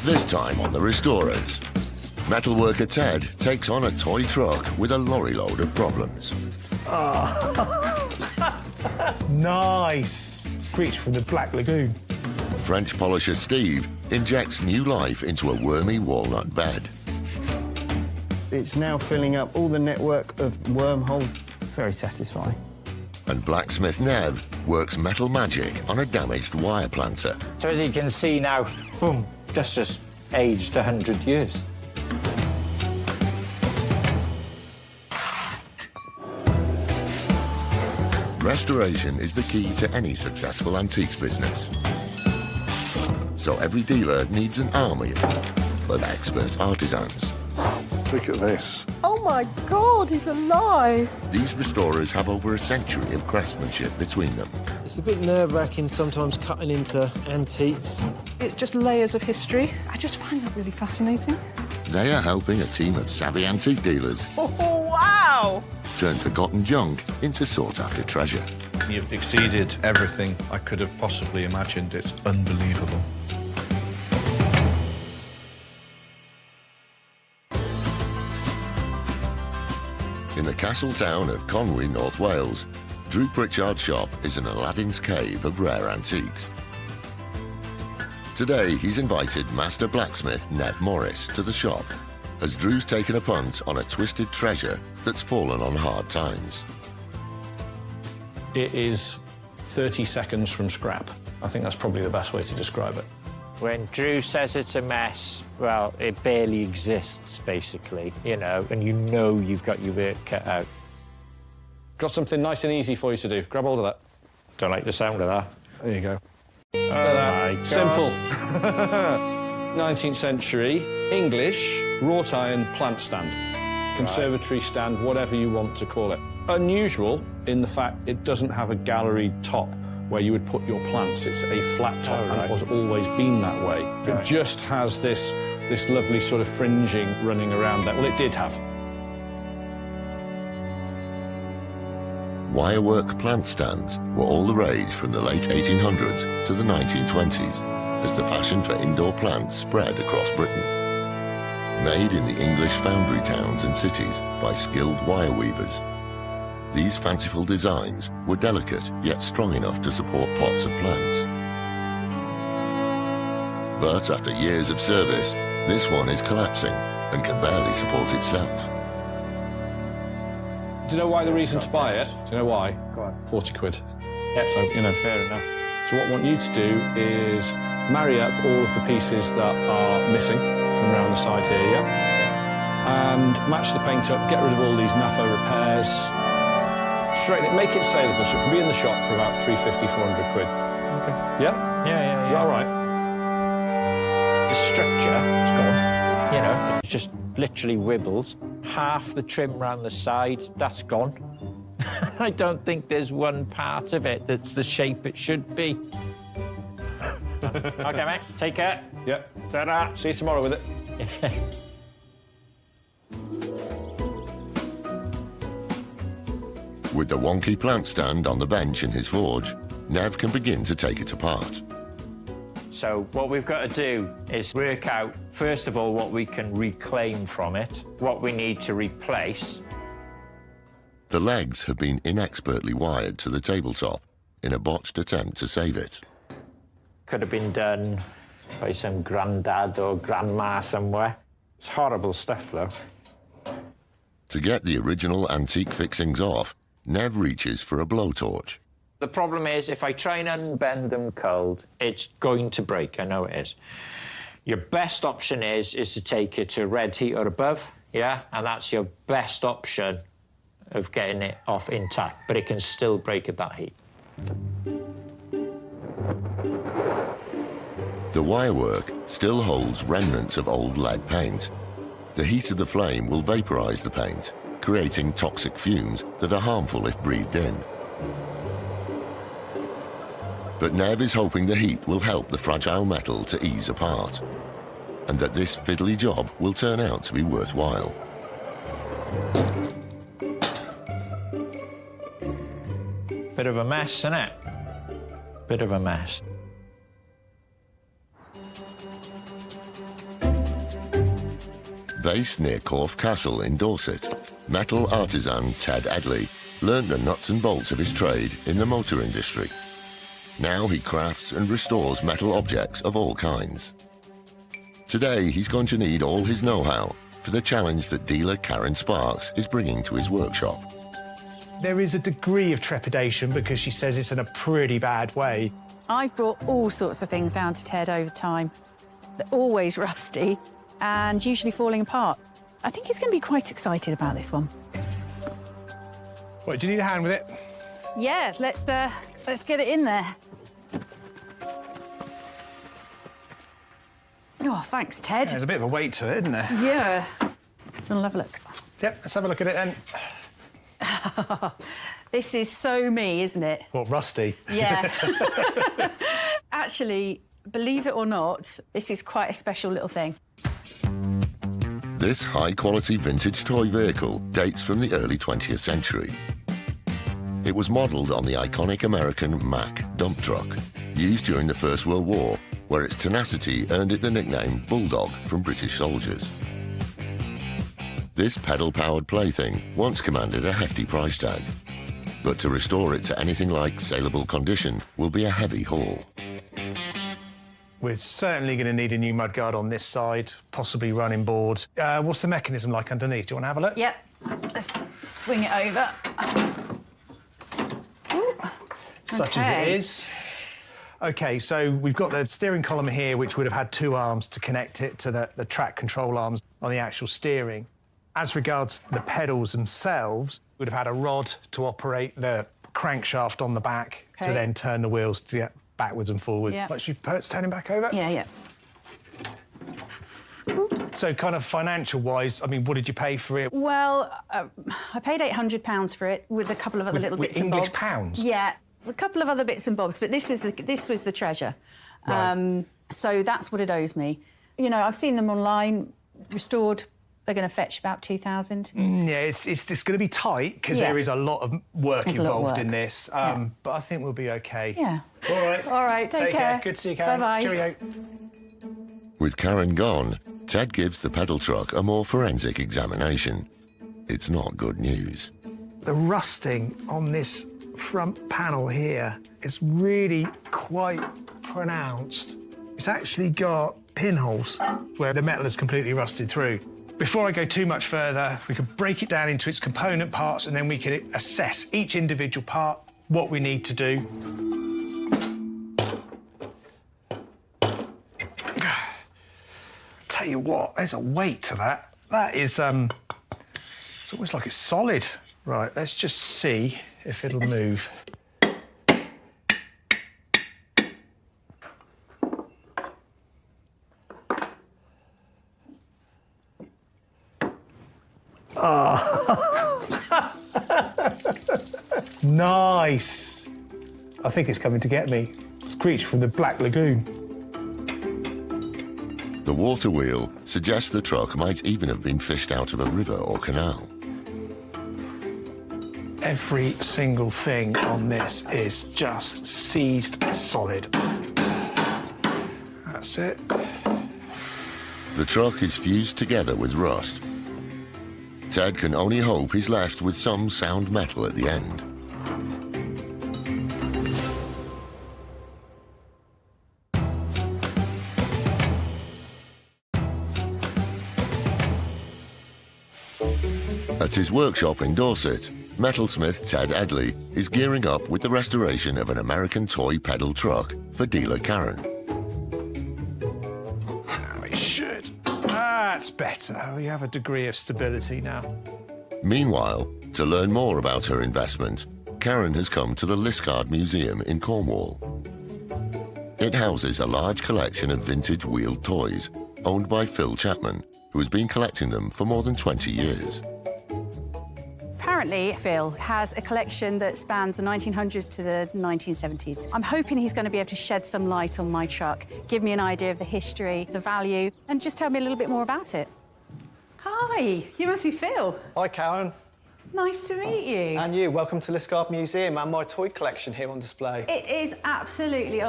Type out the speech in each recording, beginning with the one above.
This time on The Restorers, metalworker Ted takes on a toy truck with a lorry load of problems. Nice! Screech from the Black Lagoon. French polisher Steve injects new life into a wormy walnut bed. It's now filling up all the network of wormholes. Very satisfying. And blacksmith Nev works metal magic on a damaged wire planter. So as you can see now, boom, just aged 100 years. Restoration is the key to any successful antiques business. So every dealer needs an army of expert artisans. Look at this. Oh my God, he's alive! These restorers have over a century of craftsmanship between them. It's a bit nerve-wracking sometimes cutting into antiques. It's just layers of history. I just find that really fascinating. They are helping a team of savvy antique dealers Oh, wow! turn forgotten junk into sought-after treasure. You've exceeded everything I could have possibly imagined. It's unbelievable. In the castle town of Conwy, North Wales, Drew Pritchard's shop is an Aladdin's cave of rare antiques. Today, he's invited master blacksmith Ned Morris to the shop, as Drew's taken a punt on a twisted treasure that's fallen on hard times. It is 30 seconds from scrap. I think that's probably the best way to describe it. When Drew says it's a mess, well, it barely exists, basically, you know, and you know you've got your work cut out. Got something nice and easy for you to do. Grab hold of that. Don't like the sound of that. There you go. Oh, my God. Simple. 19th century, English, wrought iron plant stand. Conservatory stand, whatever you want to call it. Unusual in the fact it doesn't have a gallery top where you would put your plants. It's a flat top, and it has always been that way. It just has this lovely sort of fringing running around that. Well, it did have. Wirework plant stands were all the rage from the late 1800s to the 1920s, as the fashion for indoor plants spread across Britain. Made in the English foundry towns and cities by skilled wire weavers, these fanciful designs were delicate yet strong enough to support pots of plants. But after years of service, this one is collapsing and can barely support itself. Do you know why the reason to buy it? Do you know why? Go on. 40 quid. Yeah, So, you know. fair enough. So what I want you to do is marry up all of the pieces that are missing from around the side here, yeah? And match the paint up, get rid of all these NAFO repairs, straighten it, make it saleable, so it can be in the shop for about 350, 400 quid. Okay. Yeah? Yeah. Is that all right? The structure is gone. You know, it just literally wibbles. Half the trim around the side, that's gone. I don't think there's one part of it that's the shape it should be. Okay, mate, take care. Yeah. Ta-da. See you tomorrow with it. With the wonky plant stand on the bench in his forge, Nev can begin to take it apart. So what we've got to do is work out, first of all, what we can reclaim from it, what we need to replace. The legs have been inexpertly wired to the tabletop in a botched attempt to save it. Could have been done by some granddad or grandma somewhere. It's horrible stuff, though. To get the original antique fixings off, Nev reaches for a blowtorch. The problem is, if I try and unbend them cold, it's going to break, I know it is. Your best option is to take it to red heat or above, yeah? And that's your best option of getting it off intact, but it can still break at that heat. The wirework still holds remnants of old lead paint. The heat of the flame will vaporize the paint, creating toxic fumes that are harmful if breathed in. But Nev is hoping the heat will help the fragile metal to ease apart, and that this fiddly job will turn out to be worthwhile. Bit of a mess, isn't it? Bit of a mess. Based near Corfe Castle in Dorset, metal artisan Ted Edley learned the nuts and bolts of his trade in the motor industry. Now he crafts and restores metal objects of all kinds. Today, he's going to need all his know-how for the challenge that dealer Karen Sparks is bringing to his workshop. There is a degree of trepidation because she says it's in a pretty bad way. I've brought all sorts of things down to Ted over time. They're always rusty and usually falling apart. I think he's going to be quite excited about this one. What, do you need a hand with it? Yeah, let's get it in there. Oh, thanks, Ted. There's a bit of a weight to it, isn't there? Yeah. We'll have a look. Yep, let's have a look at it then. This is so me, isn't it? What, rusty? Yeah. Actually, believe it or not, this is quite a special little thing. This high-quality vintage toy vehicle dates from the early 20th century. It was modelled on the iconic American Mack dump truck, used during the First World War, where its tenacity earned it the nickname Bulldog from British soldiers. This pedal-powered plaything once commanded a hefty price tag, but to restore it to anything like saleable condition will be a heavy haul. We're certainly going to need a new mudguard on this side, possibly running board. What's the mechanism like underneath? Do you want to have a look? Yep. Let's swing it over. Ooh. Such as it is. OK, so we've got the steering column here, which would have had two arms to connect it to the track control arms on the actual steering. As regards the pedals themselves, we'd have had a rod to operate the crankshaft on the back to then turn the wheels to get backwards and forwards. Yeah. Like Pert's turning back over? Yeah, yeah. So kind of financial-wise, I mean, what did you pay for it? Well, I paid £800 for it with a couple of other little bits and bobs. English pounds? Yeah, a couple of other bits and bobs, but this was the treasure. Right. So that's what it owes me. You know, I've seen them online, restored. They're going to fetch about 2,000. Yeah, it's going to be tight because there is a lot of work involved in this. But I think we'll be OK. Yeah. All right. All right, take care. Good to see you, Karen. Bye-bye. Cheerio. With Karen gone, Ted gives the pedal truck a more forensic examination. It's not good news. The rusting on this front panel here is really quite pronounced. It's actually got pinholes where the metal is completely rusted through. Before I go too much further, we could break it down into its component parts and then we could assess each individual part, what we need to do. Tell you what, there's a weight to that. That is, it's almost like it's solid. Right, let's just see if it'll move. Nice. I think it's coming to get me. It's a creature from the Black Lagoon. The water wheel suggests the truck might even have been fished out of a river or canal. Every single thing on this is just seized solid. That's it. The truck is fused together with rust. Ted can only hope he's left with some sound metal at the end. At his workshop in Dorset, metalsmith Ted Edley is gearing up with the restoration of an American toy pedal truck for dealer Karen. Oh, it should. That's better. We have a degree of stability now. Meanwhile, to learn more about her investment, Karen has come to the Liscard Museum in Cornwall. It houses a large collection of vintage wheeled toys owned by Phil Chapman, who has been collecting them for more than 20 years. Apparently, Phil has a collection that spans the 1900s to the 1970s. I'm hoping he's going to be able to shed some light on my truck, give me an idea of the history, the value, and just tell me a little bit more about it. Hi, you must be Phil. Hi, Karen. Nice to meet you. And you. Welcome to Liscard Museum and my toy collection here on display. It is absolutely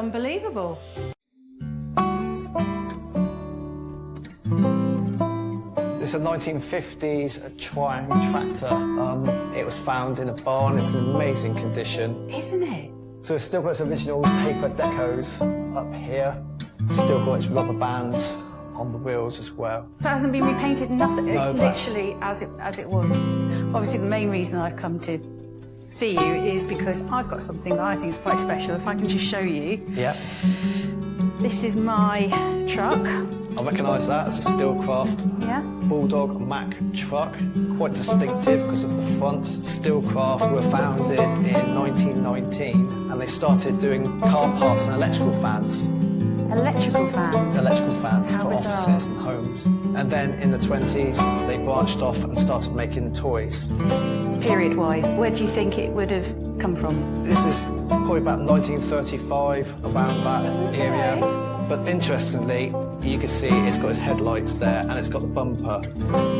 This It's a 1950s Triang tractor. It was found in a barn. It's in amazing condition. Isn't it? So it's still got its original paper decos up here. Still got its rubber bands on the wheels as well. So it hasn't been repainted, nothing. It's No, literally as it was. Obviously, the main reason I've come to see you is because I've got something that I think is quite special. If I can just show you. Yeah. This is my truck. I recognise that as a Steelcraft Yeah. Bulldog Mack truck. Quite distinctive because of the front. Steelcraft were founded in 1919 and they started doing car parts and electrical fans. Electrical fans. Electrical fans How for bizarre. offices and homes. And then in the 20s, they branched off and started making toys. Period-wise, where do you think it would have come from? This is probably about 1935, around that area. But interestingly, you can see it's got its headlights there and it's got the bumper.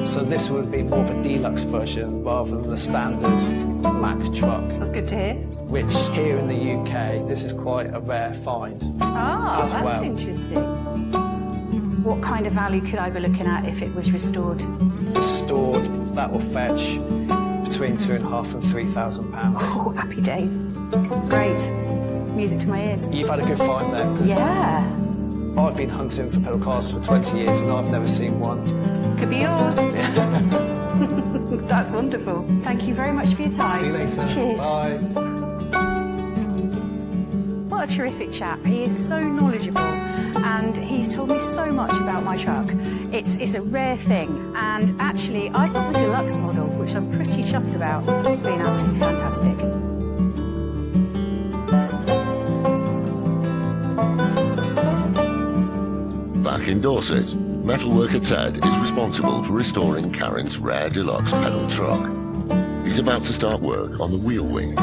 So this would be more of a deluxe version rather than the standard Mack truck. That's good to hear. Which here in the UK, this is quite a rare find. Ah, as that's well. interesting. What kind of value could I be looking at if it was restored? Restored, that will fetch between £2,500 and £3,000. Oh, happy days. Great. Music to my ears. You've had a good find there. 'Cause Yeah. I've been hunting for pedal cars for 20 years and I've never seen one. Could be yours. That's wonderful. Thank you very much for your time. See you later. Cheers. Bye. What a terrific chap. He is so knowledgeable and he's told me so much about my truck. It's a rare thing and actually I've got the deluxe model which I'm pretty chuffed about. It's been absolutely fantastic. Back in Dorset, metalworker Ted is responsible for restoring Karen's rare deluxe pedal truck. He's about to start work on the wheel wings.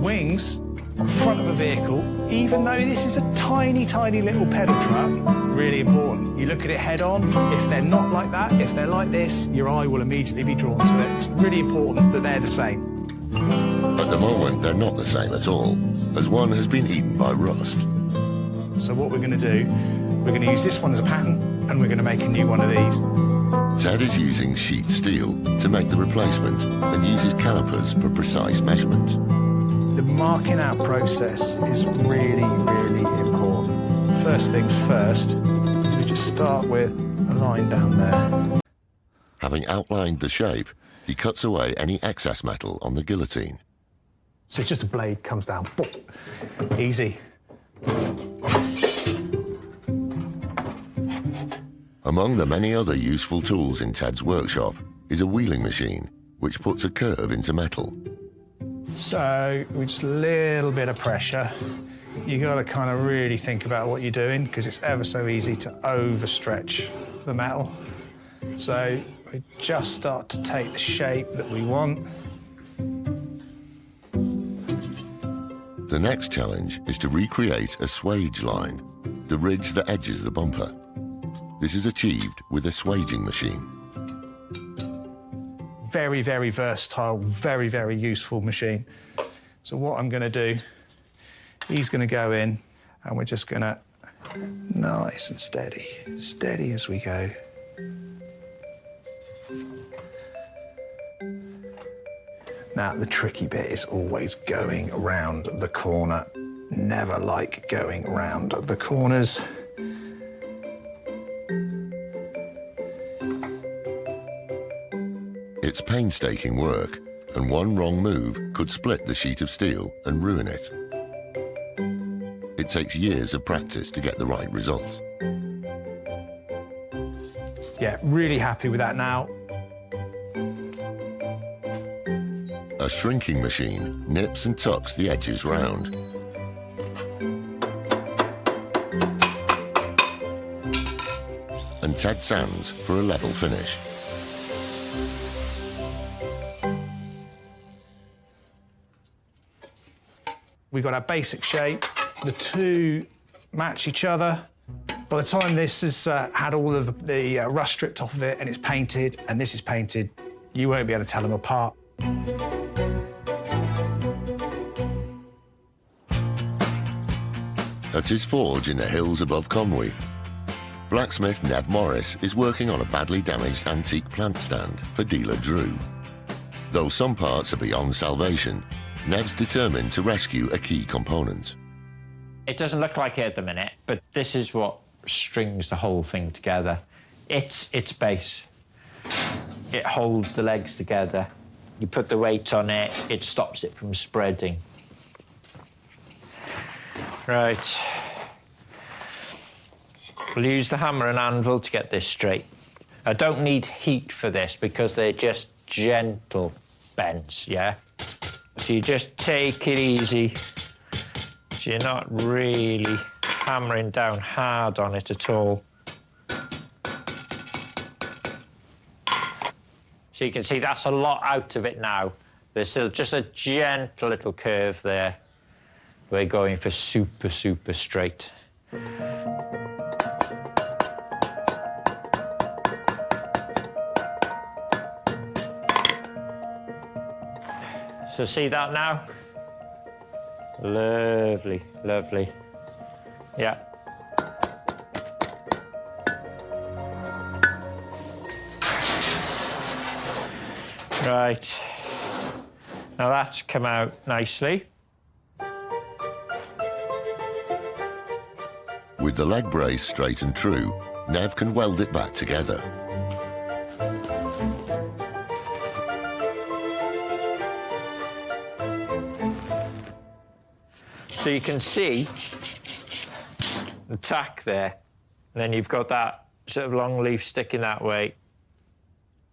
Wings on front of a vehicle, even though this is a tiny, tiny little pedal truck, really important. You look at it head on. If they're not like that, if they're like this, your eye will immediately be drawn to it. It's really important that they're the same. At the moment, they're not the same at all, as one has been eaten by rust. So what we're going to do, we're going to use this one as a pattern and we're going to make a new one of these. Ted is using sheet steel to make the replacement and uses calipers for precise measurement. The marking out process is really, really important. First things first, we just start with a line down there. Having outlined the shape, he cuts away any excess metal on the guillotine. So it's just a blade comes down. Boom. Easy. Among the many other useful tools in Ted's workshop is a wheeling machine, which puts a curve into metal. So with just a little bit of pressure, you got to kind of really think about what you're doing because it's ever so easy to overstretch the metal. So we just start to take the shape that we want. The next challenge is to recreate a swage line, the ridge that edges the bumper. This is achieved with a swaging machine. Very, very versatile, very, very useful machine. So what I'm going to do, he's going to go in and we're just going to nice and steady as we go. Now, the tricky bit is always going around the corner. Never like going around the corners. It's painstaking work, and one wrong move could split the sheet of steel and ruin it. It takes years of practice to get the right result. Yeah, really happy with that now. A shrinking machine nips and tucks the edges round. And Ted sands for a level finish. We got our basic shape. The two match each other. By the time this has had all of the rust stripped off of it and it's painted, and this is painted, you won't be able to tell them apart. At his forge in the hills above Conwy, Blacksmith Nev Morris is working on a badly damaged antique plant stand for dealer Drew. Though some parts are beyond salvation, Nev's determined to rescue a key component. It doesn't look like it at the minute, but this is what strings the whole thing together. It's its base. It holds the legs together. You put the weight on it, it stops it from spreading. Right. We'll use the hammer and anvil to get this straight. I don't need heat for this because they're just gentle bends, yeah? So you just take it easy. So you're not really hammering down hard on it at all. So you can see that's a lot out of it now. There's still just a gentle little curve there. We're going for super, super straight. So see that now? Lovely, lovely. Yeah. Right. Now that's come out nicely. With the leg brace straight and true, Nev can weld it back together. So you can see the tack there, and then you've got that sort of long leaf sticking that way.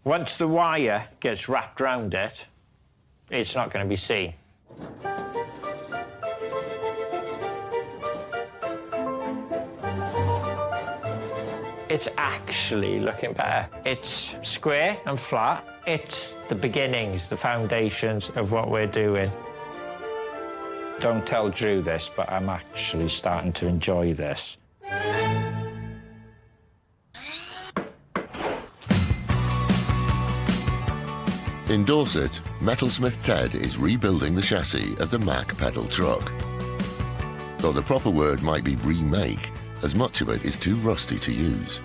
Once the wire gets wrapped around it, it's not going to be seen. It's actually looking better. It's square and flat. It's the beginnings, the foundations of what we're doing. Don't tell Drew this, but I'm actually starting to enjoy this. In Dorset, metalsmith Ted is rebuilding the chassis of the Mack pedal truck. Though the proper word might be remake, as much of it is too rusty to use.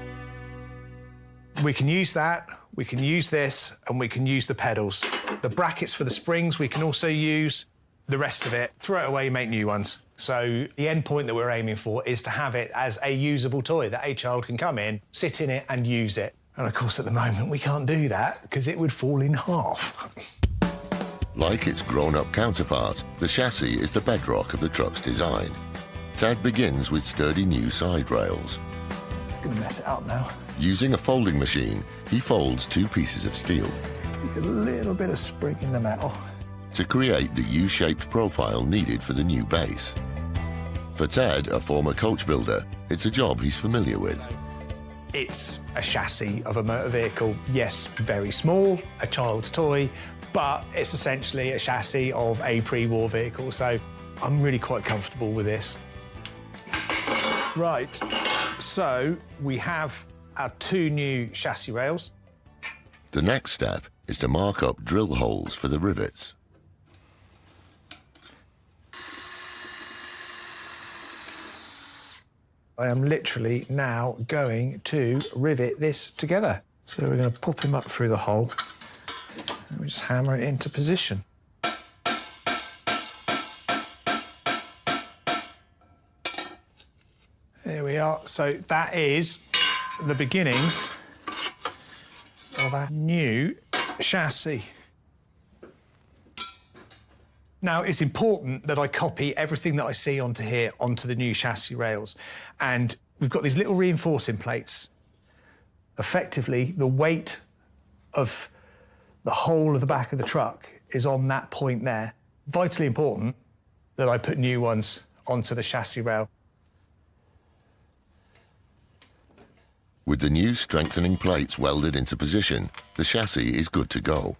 We can use that, we can use this, and we can use the pedals. The brackets for the springs we can also use. The rest of it, throw it away, make new ones. So the end point that we're aiming for is to have it as a usable toy that a child can come in, sit in it and use it. And of course, at the moment, we can't do that because it would fall in half. Like its grown-up counterpart, the chassis is the bedrock of the truck's design. Ted begins with sturdy new side rails. Gonna mess it up now. Using a folding machine, he folds two pieces of steel. A little bit of spring in the metal. To create the U-shaped profile needed for the new base. For Ted, a former coach builder, it's a job he's familiar with. It's a chassis of a motor vehicle. Yes, very small, a child's toy, but it's essentially a chassis of a pre-war vehicle, so I'm really quite comfortable with this. Right, so we have our two new chassis rails. The next step is to mark up drill holes for the rivets. I am literally now going to rivet this together. So we're going to pop him up through the hole and we just hammer it into position. There we are. So that is the beginnings of our new chassis. Now, it's important that I copy everything that I see onto here onto the new chassis rails. And we've got these little reinforcing plates. Effectively, the weight of the whole of the back of the truck is on that point there. Vitally important that I put new ones onto the chassis rail. With the new strengthening plates welded into position, the chassis is good to go.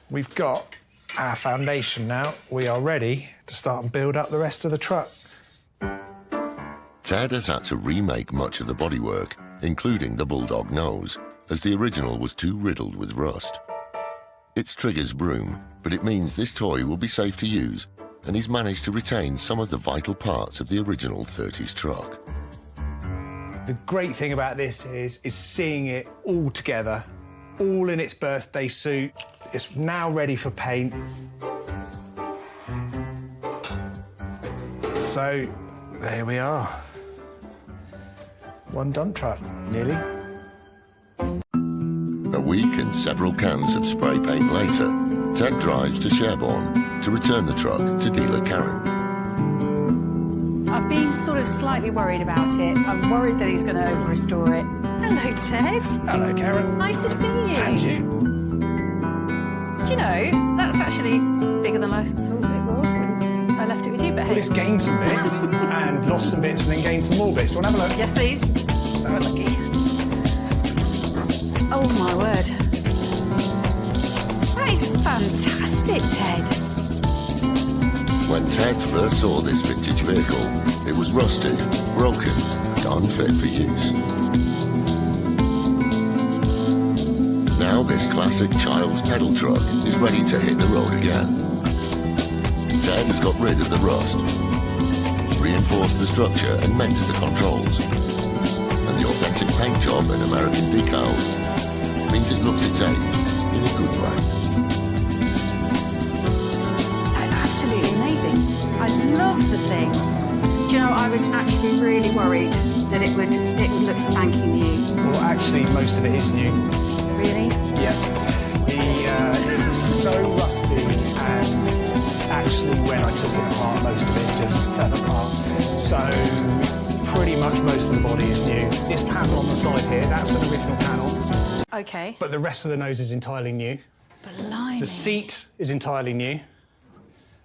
We've got our foundation now. We are ready to start and build up the rest of the truck. Ted has had to remake much of the bodywork, including the bulldog nose, as the original was too riddled with rust. It's Trigger's broom, but it means this toy will be safe to use, and he's managed to retain some of the vital parts of the original 30s truck. The great thing about this is seeing it all together, all in its birthday suit. It's now ready for paint. So, there we are. One dump truck, nearly. A week and several cans of spray paint later, Ted drives to Sherborne to return the truck to dealer Karen. I've been sort of slightly worried about it. I'm worried that he's going to over-restore it. Hello, Ted. Hello, Karen. Nice to see you. And you. Do you know, that's actually bigger than I thought it was when I left it with you, but hey. Well, it's gained some bits and lost some bits and then gained some more bits. Do you want to have a look? Yes, please. So lucky. Oh, my word. That is fantastic, Ted. When Ted first saw this vintage vehicle, it was rusted, broken, and unfit for use. Now this classic child's pedal truck is ready to hit the road again. Ted has got rid of the rust, reinforced the structure and mended the controls. And the authentic paint job and American decals means it looks its age in a good way. That's absolutely amazing. I love the thing. Do you know, I was actually really worried that it would look spanking new. Well, actually, most of it is new. Really? Yeah. It was so rusty, and actually, when I took it apart, most of it just fell apart. So, pretty much most of the body is new. This panel on the side here, that's an original panel. Okay. But the rest of the nose is entirely new. Blimey. The seat is entirely new.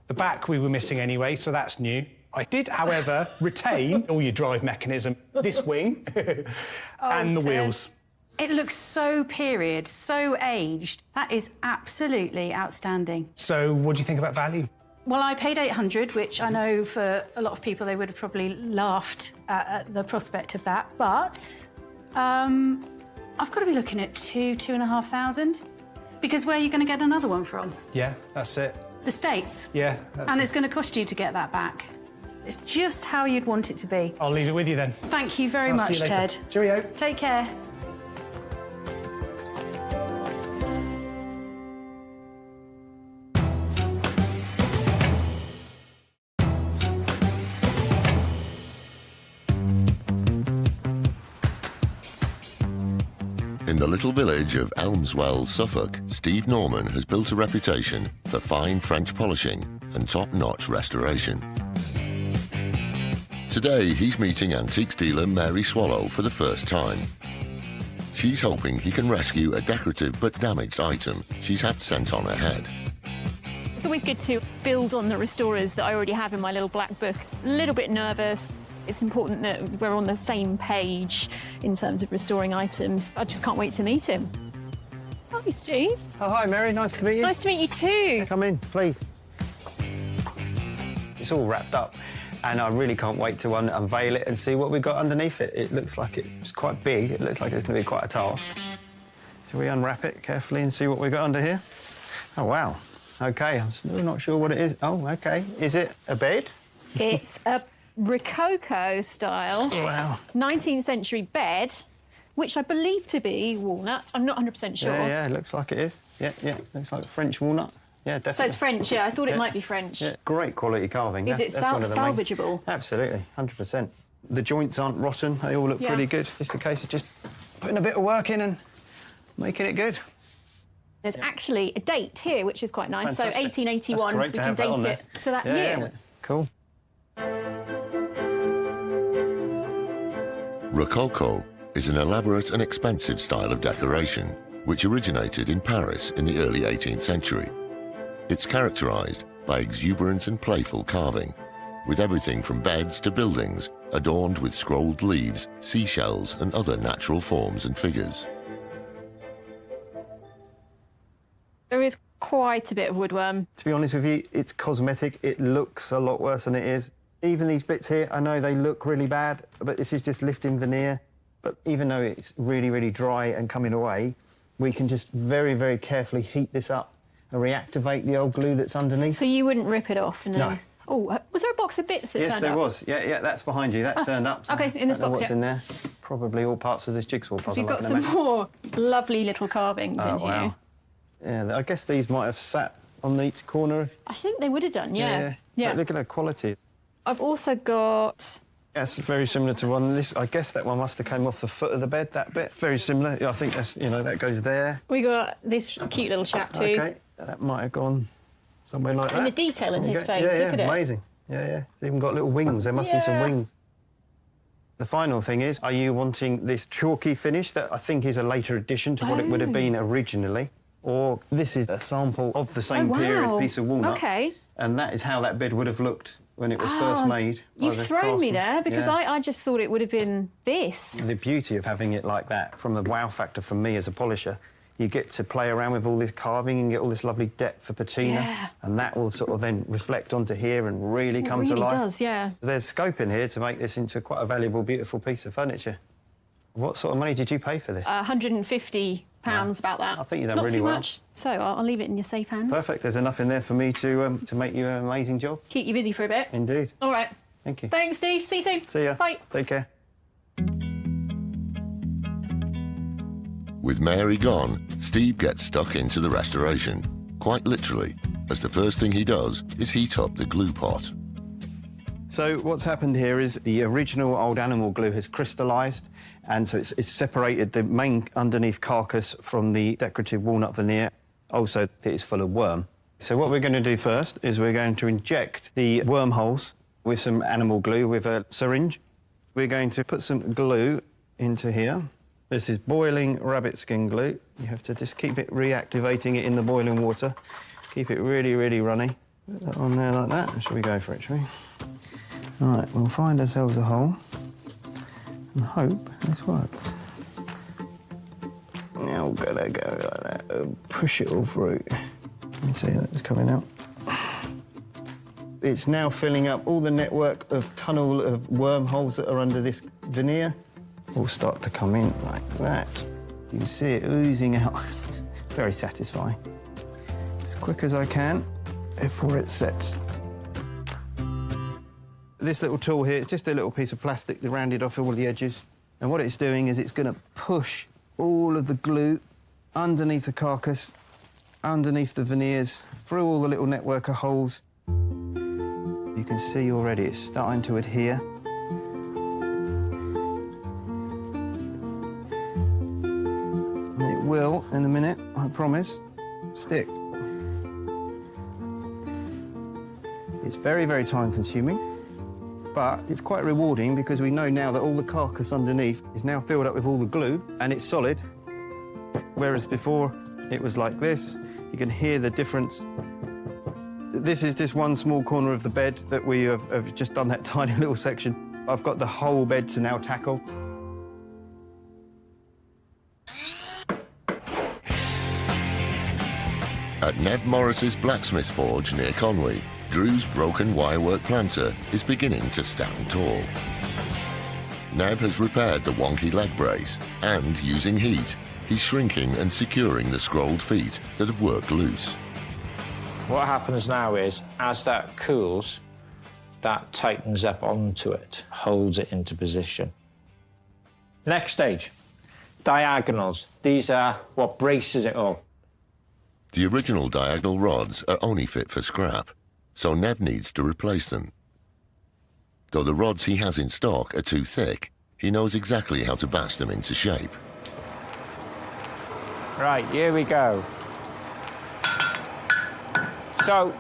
The back we were missing anyway, so that's new. I did, however, retain all your drive mechanism, this wing, and the Ted. wheels. It looks so period, so aged. That is absolutely outstanding. So what do you think about value? Well, I paid $800, which I know for a lot of people they would have probably laughed at the prospect of that. But I've got to be looking at $2,500. Because where are you going to get another one from? Yeah, that's it. The States. Yeah, that's And it. it's going to cost you to get that back. It's just how you'd want it to be. I'll leave it with you then. Thank you very I'll much, see you later. Ted. Cheerio. Take care. In the little village of Elmswell, Suffolk, Steve Norman has built a reputation for fine French polishing and top-notch restoration. Today, he's meeting antiques dealer Mary Swallow for the first time. She's hoping he can rescue a decorative but damaged item she's had sent on ahead. It's always good to build on the restorers that I already have in my little black book. A little bit nervous. It's important that we're on the same page in terms of restoring items. I just can't wait to meet him. Hi, Steve. Oh, hi, Mary. Nice to meet you. Nice to meet you too. Come in, please. It's all wrapped up, and I really can't wait to unveil it and see what we've got underneath it. It looks like it's quite big. It looks like it's going to be quite a task. Shall we unwrap it carefully and see what we've got under here? Oh, wow. OK, I'm still not sure what it is. Oh, OK. Is it a bed? It's a Rococo style 19th century bed, which I believe to be walnut. I'm not 100% sure. Yeah, it looks like it is. Yeah, looks like French walnut. Yeah, definitely. So it's French, yeah. I thought it might be French. Yeah, great quality carving. Is it salvageable? Absolutely, 100%. The joints aren't rotten. They all look pretty good. Just a case of just putting a bit of work in and making it good. There's actually a date here, which is quite nice. Fantastic. So 1881, so we can date it to that year. Yeah, cool. Rococo is an elaborate and expensive style of decoration which originated in Paris in the early 18th century. It's characterized by exuberant and playful carving, with everything from beds to buildings adorned with scrolled leaves, seashells and other natural forms and figures. There is quite a bit of woodworm. To be honest with you, it's cosmetic. It looks a lot worse than it is. Even these bits here, I know they look really bad, but this is just lifting veneer. But even though it's really, really dry and coming away, we can just very, very carefully heat this up and reactivate the old glue that's underneath. So you wouldn't rip it off? And then... No. Oh, was there a box of bits that turned up? Yes, there was. Yeah, that's behind you. That turned up. So OK, in this I don't know box, what's in there. probably all parts of this jigsaw puzzle. We've got some more lovely little carvings in here. Yeah, I guess these might have sat on each corner. I think they would have done, yeah. But look at the quality. I've also got... That's very similar to one. This, I guess that one must have came off the foot of the bed, that bit. Very similar. I think that's, you know, that goes there. We got this cute little chap too. OK, that might have gone somewhere like that. And the detail in his face, look at it. Amazing. Yeah. It's even got little wings. There must be some wings. The final thing is, are you wanting this chalky finish that I think is a later addition to what it would have been originally? Or this is a sample of the same period piece of walnut. OK. And that is how that bed would have looked when it was first made. You've thrown me there, because I just thought it would have been this. The beauty of having it like that, from the wow factor from me as a polisher, you get to play around with all this carving and get all this lovely depth for patina, and that will sort of then reflect onto here and really come to life. It really does, yeah. There's scope in here to make this into quite a valuable, beautiful piece of furniture. What sort of money did you pay for this? £150, about that. I think you've done Not really too well. much. So I'll leave it in your safe hands. Perfect. There's enough in there for me to make you an amazing job. Keep you busy for a bit. Indeed. All right. Thank you. Thanks, Steve. See you soon. See ya. Bye. Take care. With Mary gone, Steve gets stuck into the restoration, quite literally, as the first thing he does is heat up the glue pot. So what's happened here is the original old animal glue has crystallised, and so it's separated the main underneath carcass from the decorative walnut veneer. Also, it is full of worm. So what we're going to do first is we're going to inject the wormholes with some animal glue with a syringe. We're going to put some glue into here. This is boiling rabbit skin glue. You have to just keep it reactivating it in the boiling water. Keep it really, really runny. Put that on there like that. Shall we go for it, shall we? All right, we'll find ourselves a hole and hope this works. Now we're gonna go like that and push it all through. You can see that's coming out. It's now filling up all the network of tunnel of wormholes that are under this veneer. Will start to come in like that. You can see it oozing out. Very satisfying. As quick as I can before it sets. This little tool here, it's just a little piece of plastic to round it off all the edges. And what it's doing is it's going to push all of the glue underneath the carcass, underneath the veneers, through all the little network of holes. You can see already it's starting to adhere. Will, in a minute, I promise, stick. It's very, very time-consuming, but it's quite rewarding because we know now that all the carcass underneath is now filled up with all the glue and it's solid, whereas before it was like this. You can hear the difference. This is just one small corner of the bed that we have just done that tiny little section. I've got the whole bed to now tackle. At Nev Morris's blacksmith forge near Conwy, Drew's broken wirework planter is beginning to stand tall. Nev has repaired the wonky leg brace, and using heat, he's shrinking and securing the scrolled feet that have worked loose. What happens now is, as that cools, that tightens up onto it, holds it into position. Next stage, diagonals. These are what braces it all. The original diagonal rods are only fit for scrap, so Nev needs to replace them. Though the rods he has in stock are too thick, he knows exactly how to bash them into shape. Right, here we go. So,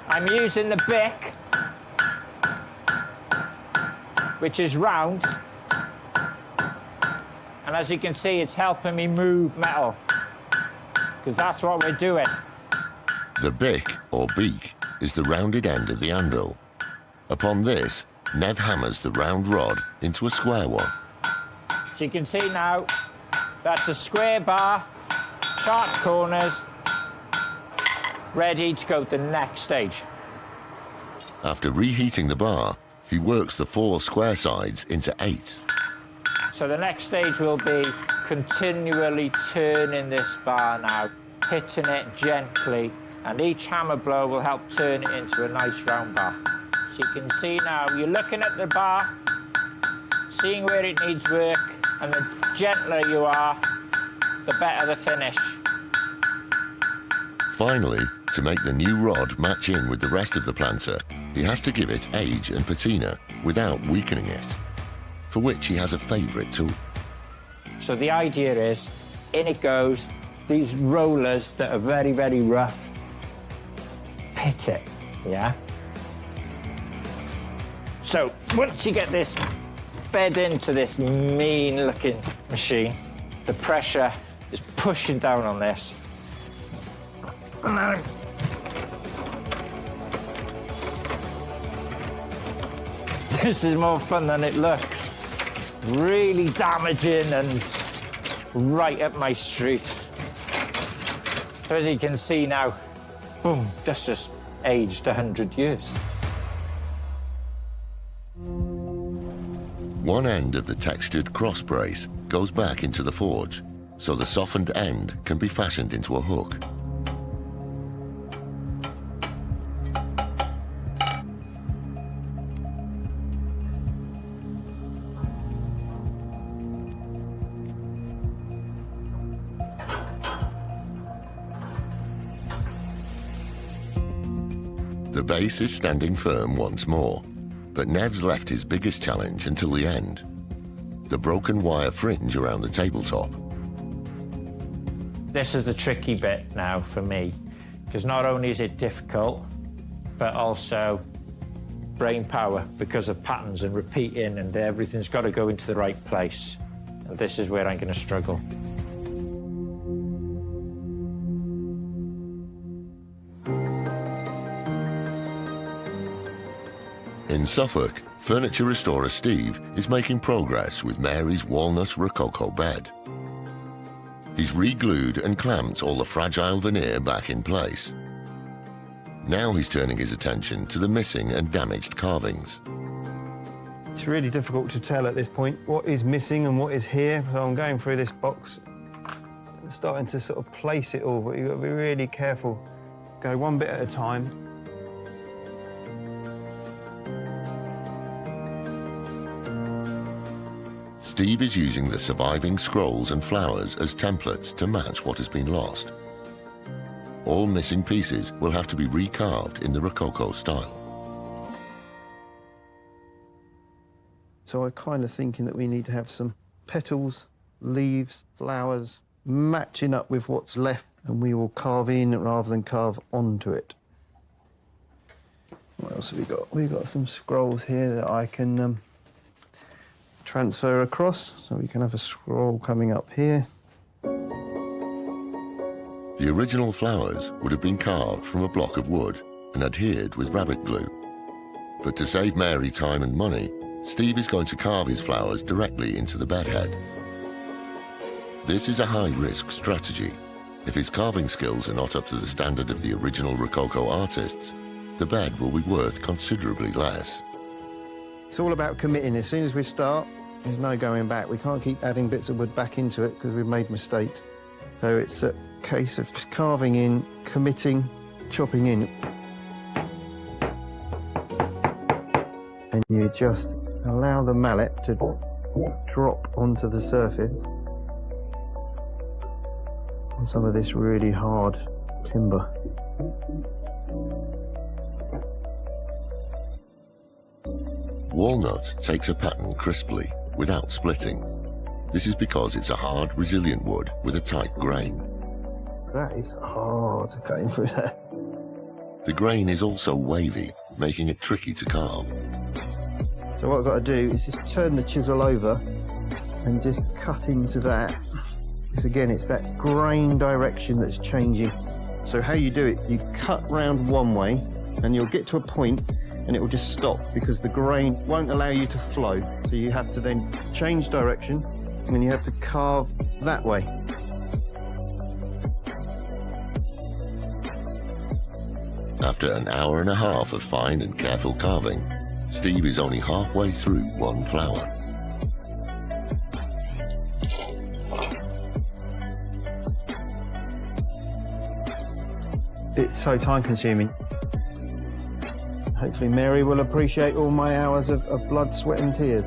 I'm using the bick, which is round. And as you can see, it's helping me move metal, because that's what we're doing. The bick, or beak, is the rounded end of the anvil. Upon this, Nev hammers the round rod into a square one. So you can see now, that's a square bar, sharp corners, ready to go to the next stage. After reheating the bar, he works the 4 square sides into 8. So the next stage will be continually turning this bar now, hitting it gently, and each hammer blow will help turn it into a nice round bar. So you can see now, you're looking at the bar, seeing where it needs work, and the gentler you are, the better the finish. Finally, to make the new rod match in with the rest of the planter, he has to give it age and patina without weakening it, for which he has a favourite tool. So the idea is, in it goes, these rollers that are very, very rough, pit it, yeah? So once you get this fed into this mean-looking machine, the pressure is pushing down on this. And then this is more fun than it looks. Really damaging and right up my street. So as you can see now, boom, that's just aged 100 years. One end of the textured cross brace goes back into the forge, so the softened end can be fashioned into a hook. The base is standing firm once more, but Nev's left his biggest challenge until the end, the broken wire fringe around the tabletop. This is the tricky bit now for me, because not only is it difficult, but also brain power because of patterns and repeating, and everything's got to go into the right place. And this is where I'm going to struggle. In Suffolk, furniture restorer Steve is making progress with Mary's walnut rococo bed. He's re-glued and clamped all the fragile veneer back in place. Now he's turning his attention to the missing and damaged carvings. It's really difficult to tell at this point what is missing and what is here, so I'm going through this box, starting to sort of place it all, but you've got to be really careful. Go one bit at a time. Steve is using the surviving scrolls and flowers as templates to match what has been lost. All missing pieces will have to be recarved in the Rococo style. So I'm kind of thinking that we need to have some petals, leaves, flowers, matching up with what's left, and we will carve in rather than carve onto it. What else have we got? We've got some scrolls here that I can transfer across, so we can have a scroll coming up here. The original flowers would have been carved from a block of wood and adhered with rabbit glue. But to save Mary time and money, Steve is going to carve his flowers directly into the bed head. This is a high-risk strategy. If his carving skills are not up to the standard of the original Rococo artists, the bed will be worth considerably less. It's all about committing. As soon as we start, there's no going back. We can't keep adding bits of wood back into it because we've made mistakes. So it's a case of just carving in, committing, chopping in. And you just allow the mallet to drop onto the surface on some of this really hard timber. Walnut takes a pattern crisply, without splitting. This is because it's a hard, resilient wood with a tight grain. That is hard cutting through that. The grain is also wavy, making it tricky to carve. So what I've got to do is just turn the chisel over and just cut into that. Because again, it's that grain direction that's changing. So how you do it, you cut round one way and you'll get to a point and it will just stop because the grain won't allow you to flow. So you have to then change direction and then you have to carve that way. After an hour and a half of fine and careful carving, Steve is only halfway through one flower. It's so time-consuming. Hopefully Mary will appreciate all my hours of blood, sweat and tears.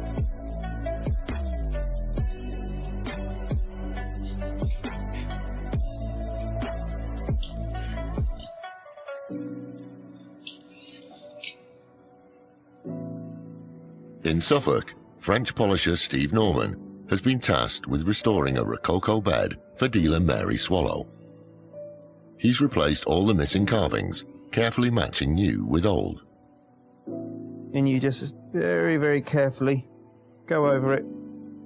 In Suffolk, French polisher Steve Norman has been tasked with restoring a Rococo bed for dealer Mary Swallow. He's replaced all the missing carvings, carefully matching new with old. And you just very, very carefully go over it,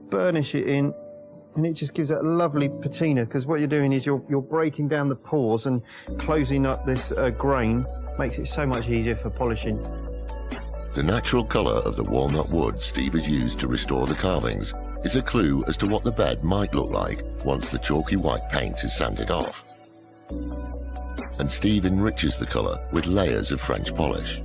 burnish it in, and it just gives that lovely patina, because what you're doing is you're breaking down the pores and closing up this grain, makes it so much easier for polishing. The natural colour of the walnut wood Steve has used to restore the carvings is a clue as to what the bed might look like once the chalky white paint is sanded off. And Steve enriches the colour with layers of French polish.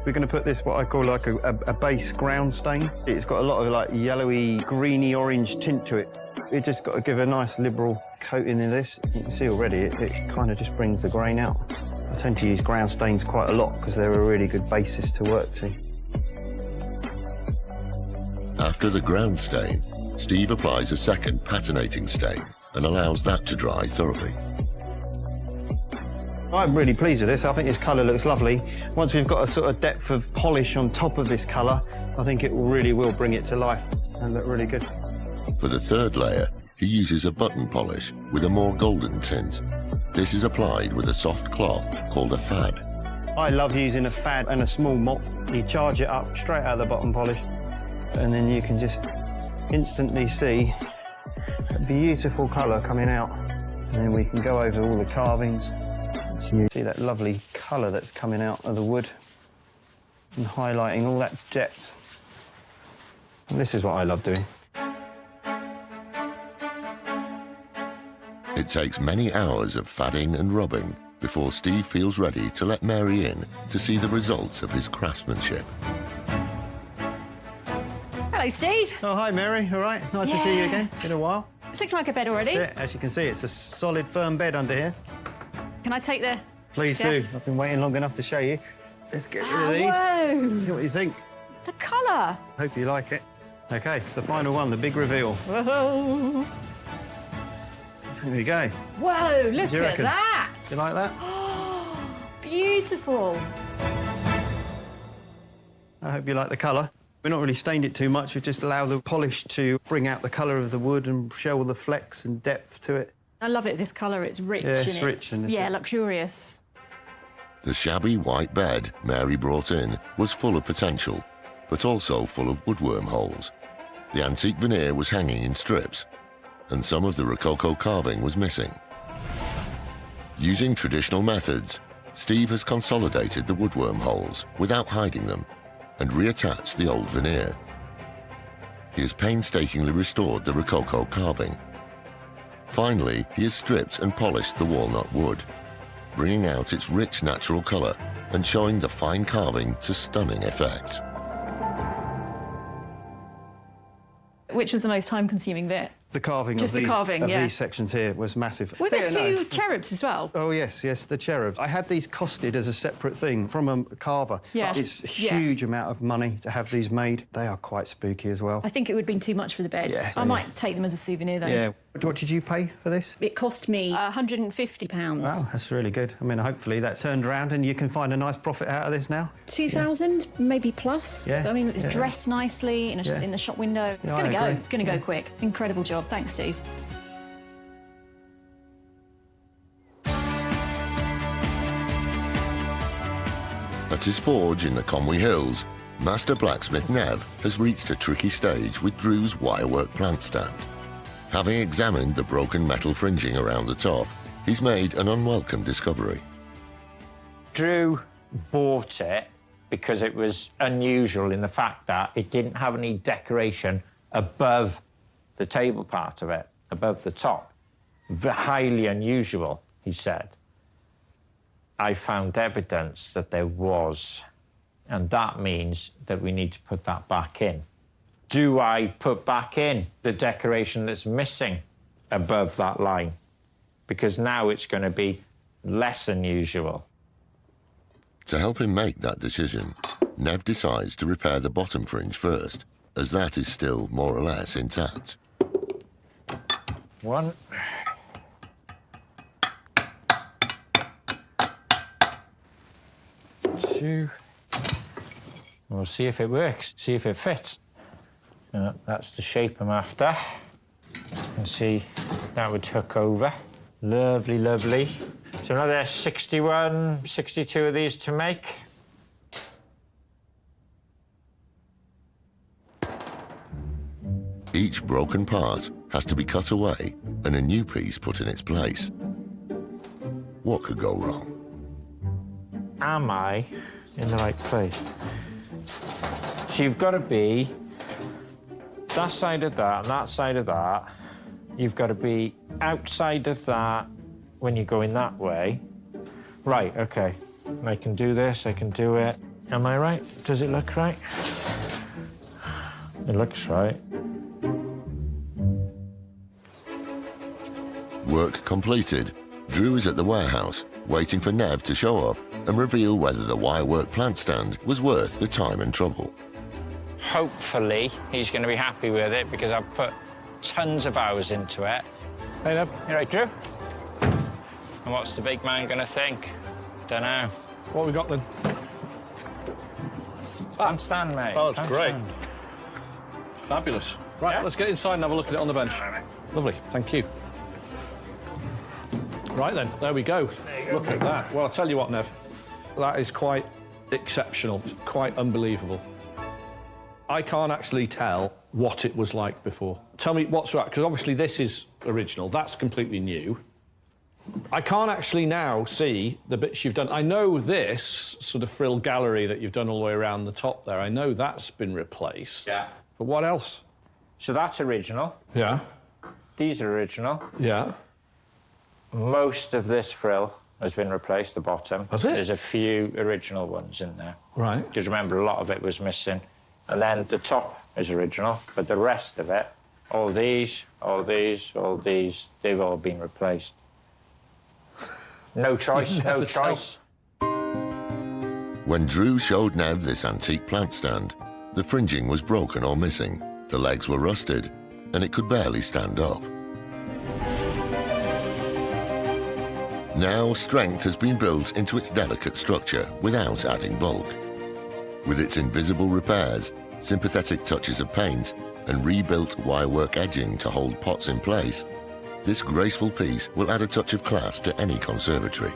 We're going to put this, what I call like a base ground stain. It's got a lot of like yellowy, greeny orange tint to it. It just got to give a nice liberal coating in this. You can see already it kind of just brings the grain out. I tend to use ground stains quite a lot because they're a really good basis to work to. After the ground stain, Steve applies a second patinating stain and allows that to dry thoroughly. I'm really pleased with this. I think this colour looks lovely. Once we've got a sort of depth of polish on top of this colour, I think it really will bring it to life and look really good. For the third layer, he uses a button polish with a more golden tint. This is applied with a soft cloth called a fad. I love using a fad and a small mop. You charge it up straight out of the bottom polish, and then you can just instantly see a beautiful colour coming out. And then we can go over all the carvings. So you see that lovely colour that's coming out of the wood and highlighting all that depth. And this is what I love doing. It takes many hours of fadding and rubbing before Steve feels ready to let Mary in to see the results of his craftsmanship. Hello, Steve. Oh, hi, Mary. All right? Nice to see you again. Been a while. It's looking like a bed already. That's it. As you can see, it's a solid, firm bed under here. Can I take the... Please do. I've been waiting long enough to show you. Let's get rid of these. Whoa. See what you think. The colour. Hope you like it. OK, the final one, the big reveal. Whoa. Here we go. Whoa, look you at reckon? that. You like that? Beautiful. I hope you like the colour. We've not really stained it too much. We've just allowed the polish to bring out the colour of the wood and show all the flecks and depth to it. I love it, this colour. It's rich. Yeah, it's and rich and yeah, luxurious. The shabby white bed Mary brought in was full of potential, but also full of woodworm holes. The antique veneer was hanging in strips, and some of the Rococo carving was missing. Using traditional methods, Steve has consolidated the woodworm holes without hiding them and reattached the old veneer. He has painstakingly restored the Rococo carving. Finally, he has stripped and polished the walnut wood, bringing out its rich natural colour and showing the fine carving to stunning effect. Which was the most time-consuming bit? The carving Just of the carving, yeah. these sections here was massive. Were there Yeah, two cherubs as well? Oh, yes, the cherubs. I had these costed as a separate thing from a carver. Yeah. It's a huge amount of money to have these made. They are quite spooky as well. I think it would have been too much for the bed. Yeah, I might take them as a souvenir, though. Yeah. What did you pay for this? It cost me £150. Wow, that's really good. I mean, hopefully that's turned around and you can find a nice profit out of this now. 2,000, maybe plus. Yeah, I mean, it's yeah. dressed nicely in the shop window. It's Yeah, going to I go. agree. Going to go quick. Incredible job. Thanks, Steve. At his forge in the Conwy Hills, Master Blacksmith Nev has reached a tricky stage with Drew's wirework plant stand. Having examined the broken metal fringing around the top, he's made an unwelcome discovery. Drew bought it because it was unusual in the fact that it didn't have any decoration above the table part of it, above the top. Highly unusual, he said. I found evidence that there was, and that means that we need to put that back in. Do I put back in the decoration that's missing above that line? Because now it's going to be less unusual. To help him make that decision, Nev decides to repair the bottom fringe first, as that is still more or less intact. 1. 2. We'll see if it works, see if it fits. That's the shape I'm after. And see, that would hook over. Lovely, lovely. So now there's 61, 62 of these to make. Each broken part has to be cut away and a new piece put in its place. What could go wrong? Am I in the right place? So you've got to be that side of that and that side of that. You've got to be outside of that when you're going that way. Right, okay. I can do this, I can do it. Am I right? Does it look right? It looks right. Work completed. Drew is at the warehouse, waiting for Nev to show up and reveal whether the wirework plant stand was worth the time and trouble. Hopefully, he's going to be happy with it because I've put tons of hours into it. Hey, Nev. You right, Drew? And what's the big man going to think? Dunno. What have we got then? Plant stand, mate. Oh, it's Plant great. stand. Fabulous. Right, Yeah? let's get inside and have a look at it on the bench. Lovely, thank you. Right then, there we go. Look at that. Well, I'll tell you what, Nev, that is quite exceptional, quite unbelievable. I can't actually tell what it was like before. Tell me what's right, because obviously this is original, that's completely new. I can't actually now see the bits you've done. I know this sort of frill gallery that you've done all the way around the top there, I know that's been replaced. Yeah. But what else? So that's original. Yeah. These are original. Yeah. Most of this frill has been replaced, the bottom. Has it? There's a few original ones in there. Right. Because remember, a lot of it was missing. And then the top is original, but the rest of it, all these, all these, all these, they've all been replaced. No choice, no Never tell. choice. When Drew showed Nev this antique plant stand, the fringing was broken or missing, the legs were rusted, and it could barely stand up. Now strength has been built into its delicate structure without adding bulk. With its invisible repairs, sympathetic touches of paint, and rebuilt wirework edging to hold pots in place, this graceful piece will add a touch of class to any conservatory.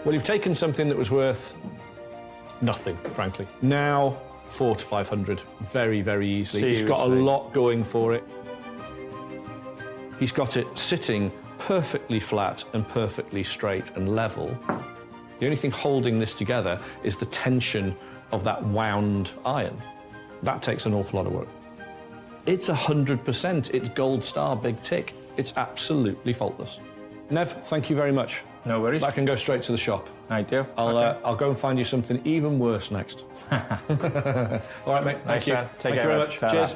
Well, you've taken something that was worth nothing, frankly. Now, 400 to 500, very, very easily. He's got a Seriously. lot going for it. He's got it sitting perfectly flat and perfectly straight and level. The only thing holding this together is the tension of that wound iron. That takes an awful lot of work. It's 100%. It's gold star, big tick. It's absolutely faultless. Nev, thank you very much. No worries. I can go straight to the shop. I do. I'll go and find you something even worse next. All right, mate. Thank Thanks, you. Dan. Take Thank you care, very mate. much. Ta-ra. Cheers.